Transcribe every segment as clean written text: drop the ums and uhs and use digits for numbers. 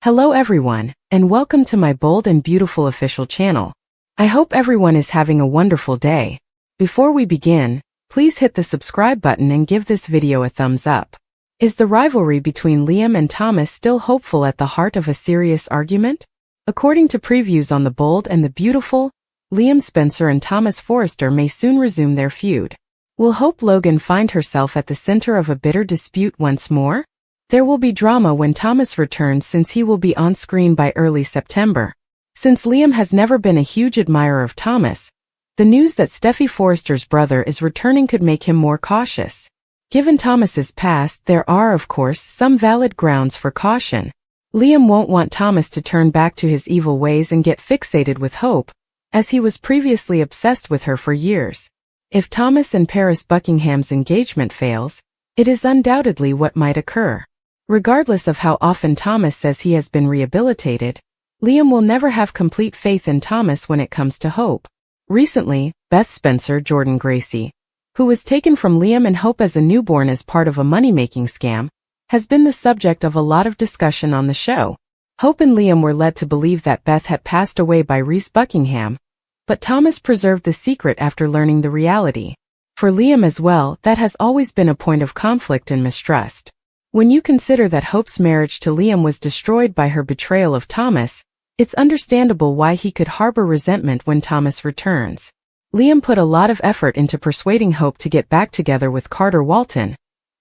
Hello everyone, and welcome to my bold and beautiful official channel. I hope everyone is having a wonderful day. Before we begin, please hit the subscribe button and give this video a thumbs up. Is the rivalry between Liam and Thomas still hopeful at the heart of a serious argument? According to previews on The Bold and the Beautiful, Liam Spencer and Thomas Forrester may soon resume their feud. Will Hope Logan find herself at the center of a bitter dispute once more? There will be drama when Thomas returns since he will be on screen by early September. Since Liam has never been a huge admirer of Thomas, the news that Steffy Forrester's brother is returning could make him more cautious. Given Thomas's past, there are, of course, some valid grounds for caution. Liam won't want Thomas to turn back to his evil ways and get fixated with Hope, as he was previously obsessed with her for years. If Thomas and Paris Buckingham's engagement fails, it is undoubtedly what might occur. Regardless of how often Thomas says he has been rehabilitated, Liam will never have complete faith in Thomas when it comes to Hope. Recently, Beth Spencer, Jordan Gracie, who was taken from Liam and Hope as a newborn as part of a money-making scam, has been the subject of a lot of discussion on the show. Hope and Liam were led to believe that Beth had passed away by Reese Buckingham, but Thomas preserved the secret after learning the reality. For Liam as well, that has always been a point of conflict and mistrust. When you consider that Hope's marriage to Liam was destroyed by her betrayal of Thomas, it's understandable why he could harbor resentment when Thomas returns. Liam put a lot of effort into persuading Hope to get back together with Carter Walton,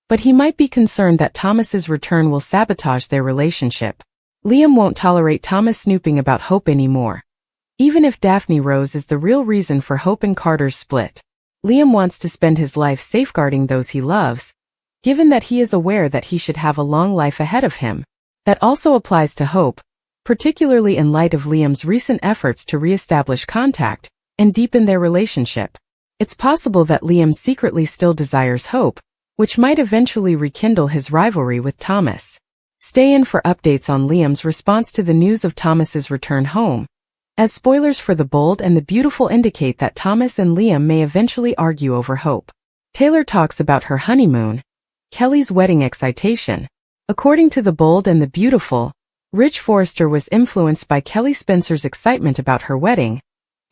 but he might be concerned that Thomas's return will sabotage their relationship. Liam won't tolerate Thomas snooping about Hope anymore. Even if Daphne Rose is the real reason for Hope and Carter's split, Liam wants to spend his life safeguarding those he loves, given that he is aware that he should have a long life ahead of him. That also applies to Hope, particularly in light of Liam's recent efforts to re-establish contact and deepen their relationship. It's possible that Liam secretly still desires Hope, which might eventually rekindle his rivalry with Thomas. Stay in for updates on Liam's response to the news of Thomas's return home, as spoilers for The Bold and the Beautiful indicate that Thomas and Liam may eventually argue over Hope. Taylor talks about her honeymoon, Kelly's wedding excitation. According to The Bold and the Beautiful, Ridge Forrester was influenced by Kelly Spencer's excitement about her wedding,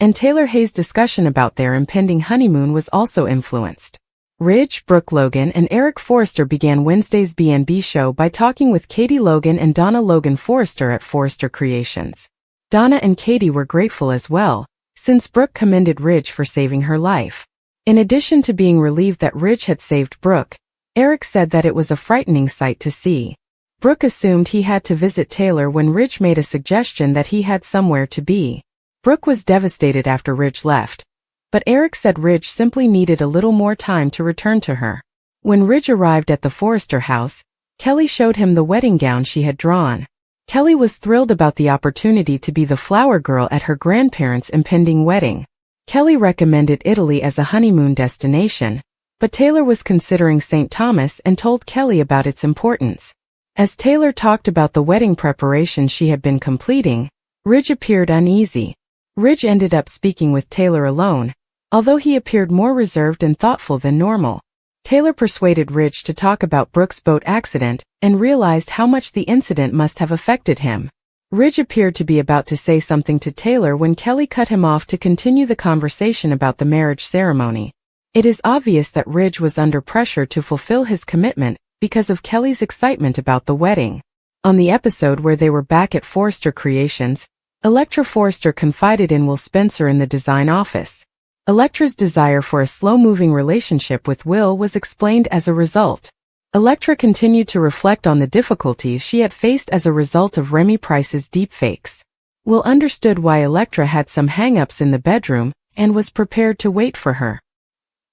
and Taylor Hayes' discussion about their impending honeymoon was also influenced. Ridge, Brooke Logan, and Eric Forrester began Wednesday's B&B show by talking with Katie Logan and Donna Logan Forrester at Forrester Creations. Donna and Katie were grateful as well, since Brooke commended Ridge for saving her life. In addition to being relieved that Ridge had saved Brooke, Eric said that it was a frightening sight to see. Brooke assumed he had to visit Taylor when Ridge made a suggestion that he had somewhere to be. Brooke was devastated after Ridge left, but Eric said Ridge simply needed a little more time to return to her. When Ridge arrived at the Forrester house, Kelly showed him the wedding gown she had drawn. Kelly was thrilled about the opportunity to be the flower girl at her grandparents' impending wedding. Kelly recommended Italy as a honeymoon destination, but Taylor was considering St. Thomas and told Kelly about its importance. As Taylor talked about the wedding preparation she had been completing, Ridge appeared uneasy. Ridge ended up speaking with Taylor alone, although he appeared more reserved and thoughtful than normal. Taylor persuaded Ridge to talk about Brooke's boat accident and realized how much the incident must have affected him. Ridge appeared to be about to say something to Taylor when Kelly cut him off to continue the conversation about the marriage ceremony. It is obvious that Ridge was under pressure to fulfill his commitment because of Kelly's excitement about the wedding. On the episode where they were back at Forrester Creations, Electra Forrester confided in Will Spencer in the design office. Electra's desire for a slow-moving relationship with Will was explained as a result. Electra continued to reflect on the difficulties she had faced as a result of Remy Price's deepfakes. Will understood why Electra had some hang-ups in the bedroom and was prepared to wait for her.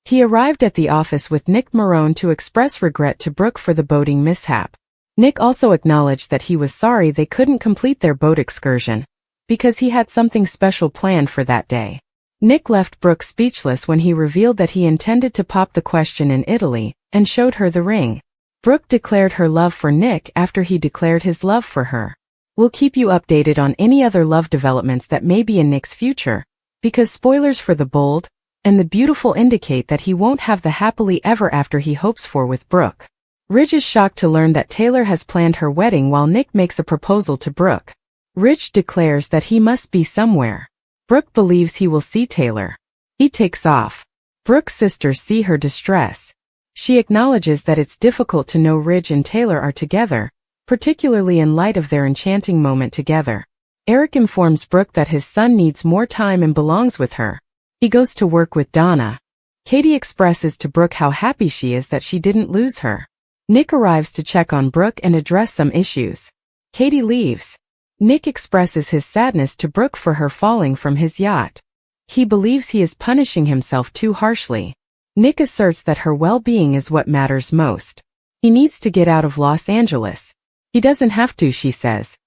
He arrived at the office with Nick Marone to express regret to Brooke for the boating mishap. Nick also acknowledged that he was sorry they couldn't complete their boat excursion, because he had something special planned for that day. Nick left Brooke speechless when he revealed that he intended to pop the question in Italy, and showed her the ring. Brooke declared her love for Nick after he declared his love for her. We'll keep you updated on any other love developments that may be in Nick's future, because spoilers for The Bold and the Beautiful indicate that he won't have the happily ever after he hopes for with Brooke. Ridge is shocked to learn that Taylor has planned her wedding while Nick makes a proposal to Brooke. Ridge declares that he must be somewhere. Brooke believes he will see Taylor. He takes off. Brooke's sisters see her distress. She acknowledges that it's difficult to know Ridge and Taylor are together, particularly in light of their enchanting moment together. Eric informs Brooke that his son needs more time and belongs with her. He goes to work with Donna. Katie expresses to Brooke how happy she is that she didn't lose her. Nick arrives to check on Brooke and address some issues. Katie leaves. Nick expresses his sadness to Brooke for her falling from his yacht. He believes he is punishing himself too harshly. Nick asserts that her well-being is what matters most. He needs to get out of Los Angeles. He doesn't have to, she says.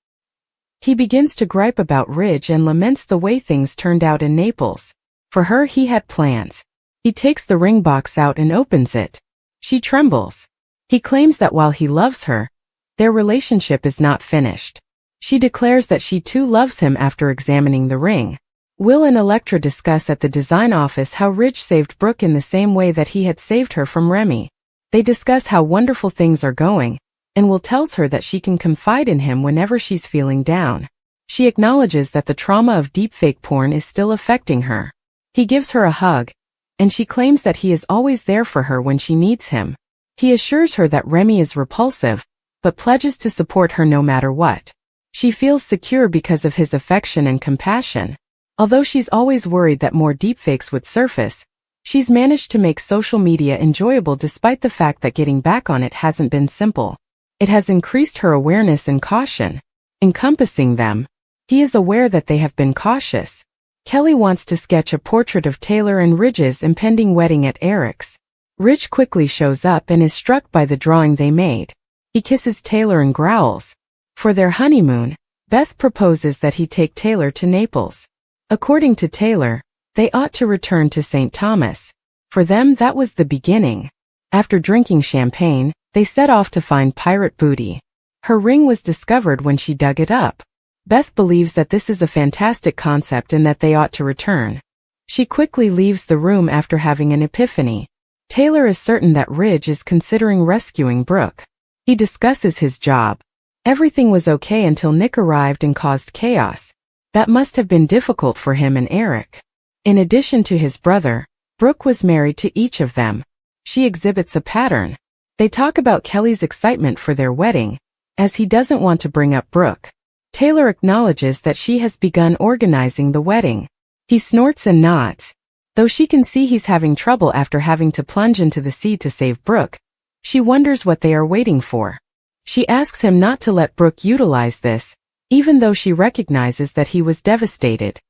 He begins to gripe about Ridge and laments the way things turned out in Naples. For her, he had plans. He takes the ring box out and opens it. She trembles. He claims that while he loves her, their relationship is not finished. She declares that she too loves him after examining the ring. Will and Elektra discuss at the design office how Ridge saved Brooke in the same way that he had saved her from Remy. They discuss how wonderful things are going, and Will tells her that she can confide in him whenever she's feeling down. She acknowledges that the trauma of deepfake porn is still affecting her. He gives her a hug, and she claims that he is always there for her when she needs him. He assures her that Remy is repulsive, but pledges to support her no matter what. She feels secure because of his affection and compassion. Although she's always worried that more deepfakes would surface, she's managed to make social media enjoyable despite the fact that getting back on it hasn't been simple. It has increased her awareness and caution. Encompassing them, he is aware that they have been cautious. Kelly wants to sketch a portrait of Taylor and Ridge's impending wedding at Eric's. Ridge quickly shows up and is struck by the drawing they made. He kisses Taylor and growls. For their honeymoon, Beth proposes that he take Taylor to Naples. According to Taylor, they ought to return to St. Thomas. For them, that was the beginning. After drinking champagne, they set off to find pirate booty. Her ring was discovered when she dug it up. Beth believes that this is a fantastic concept and that they ought to return. She quickly leaves the room after having an epiphany. Taylor is certain that Ridge is considering rescuing Brooke. He discusses his job. Everything was okay until Nick arrived and caused chaos. That must have been difficult for him and Eric. In addition to his brother, Brooke was married to each of them. She exhibits a pattern. They talk about Kelly's excitement for their wedding, as he doesn't want to bring up Brooke. Taylor acknowledges that she has begun organizing the wedding. He snorts and nods. Though she can see he's having trouble after having to plunge into the sea to save Brooke, she wonders what they are waiting for. She asks him not to let Brooke utilize this, even though she recognizes that he was devastated.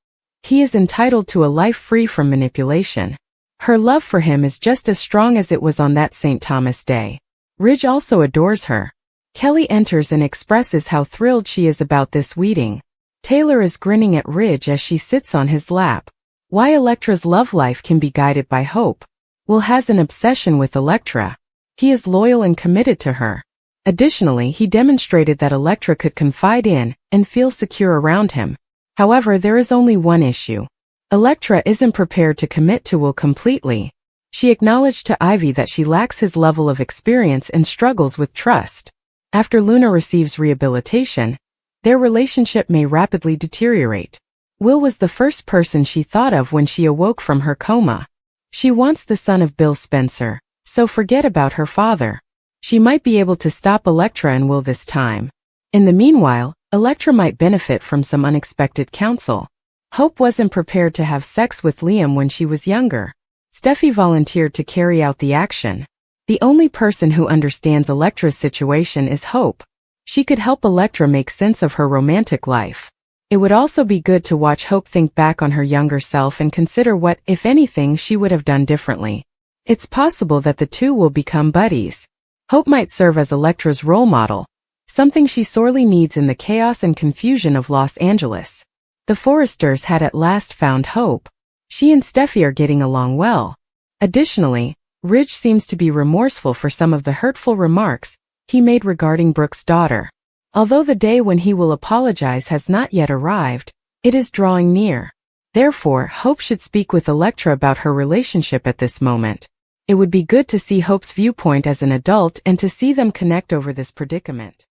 He is entitled to a life free from manipulation. Her love for him is just as strong as it was on that St. Thomas Day. Ridge also adores her. Kelly enters and expresses how thrilled she is about this wedding. Taylor is grinning at Ridge as she sits on his lap. Why Elektra's love life can be guided by hope. Will has an obsession with Elektra. He is loyal and committed to her. Additionally, he demonstrated that Elektra could confide in and feel secure around him. However, there is only one issue. Elektra isn't prepared to commit to Will completely. She acknowledged to Ivy that she lacks his level of experience and struggles with trust. After Luna receives rehabilitation, their relationship may rapidly deteriorate. Will was the first person she thought of when she awoke from her coma. She wants the son of Bill Spencer, so forget about her father. She might be able to stop Elektra and Will this time. In the meanwhile, Elektra might benefit from some unexpected counsel. Hope wasn't prepared to have sex with Liam when she was younger. Steffi volunteered to carry out the action. The only person who understands Elektra's situation is Hope. She could help Elektra make sense of her romantic life. It would also be good to watch Hope think back on her younger self and consider what, if anything, she would have done differently. It's possible that the two will become buddies. Hope might serve as Elektra's role model, something she sorely needs in the chaos and confusion of Los Angeles. The Forresters had at last found Hope. She and Steffi are getting along well. Additionally, Ridge seems to be remorseful for some of the hurtful remarks he made regarding Brooke's daughter. Although the day when he will apologize has not yet arrived, it is drawing near. Therefore, Hope should speak with Elektra about her relationship at this moment. It would be good to see Hope's viewpoint as an adult and to see them connect over this predicament.